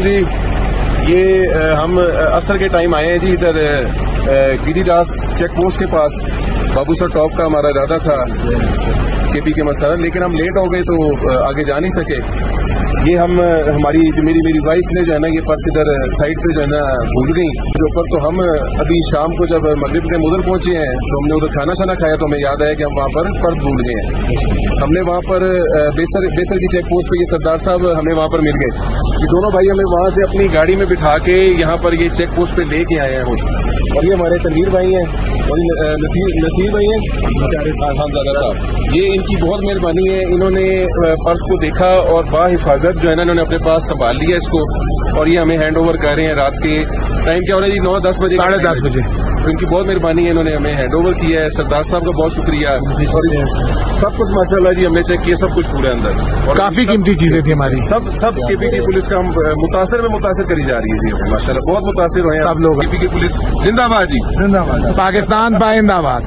جی یہ ہم عصر کے ٹائم آئے ہیں جی ادھر گیری داس چیک پوسٹ کے پاس. بابو سر ٹاپ کا ہمارا ارادہ تھا کے پی کے مسئلہ, لیکن ہم لیٹ ہو گئے تو آگے جا نہیں سکے. یہ ہم ہماری میری وائف نے جو ہے نا یہ پرس ادھر سائڈ پہ جو ہے نا بھول گئی جو اوپر. تو ہم ابھی شام کو جب مغرب کے ادھر پہنچے ہیں تو ہم نے ادھر کھانا شانا کھایا تو ہمیں یاد آیا کہ ہم وہاں پر پرس بھول گئے ہیں. ہم نے وہاں پر بیسر کی چیک پوسٹ پہ یہ سردار صاحب ہمیں وہاں پر مل گئے. یہ دونوں بھائی ہمیں وہاں سے اپنی گاڑی میں بٹھا کے یہاں پر یہ چیک پوسٹ پہ لے کے آئے ہیں. اور یہ ہمارے تنویر بھائی ہیں اور نصیر بھائی ہیں حمزادہ صاحب. یہ ان کی بہت مہربانی ہے, انہوں نے پرس کو دیکھا اور باحفاظت جو ہے نا انہوں نے اپنے پاس سنبھال لیا اس کو, اور یہ ہمیں ہینڈ اوور کر رہے ہیں. رات کے ٹائم کیا ہو رہا ہے جی 9-10 بجے 10:30 بجے. تو ان کی بہت مہربانی ہے, انہوں نے ہمیں ہینڈ اوور کیا ہے. سردار صاحب کا بہت شکریہ. اور سب کچھ ماشاءاللہ جی ہم نے چیک کیا, سب کچھ پورے اندر, اور کافی قیمتی چیزیں تھی ہماری. سب کے پی کی پولیس کا ہم متاثر کری جا رہی ہے جی ماشاءاللہ, بہت متاثر ہوئے ہیں سب لوگ. کے پی کی پولیس زندہ باد جی, پاکستان پائندہ باد.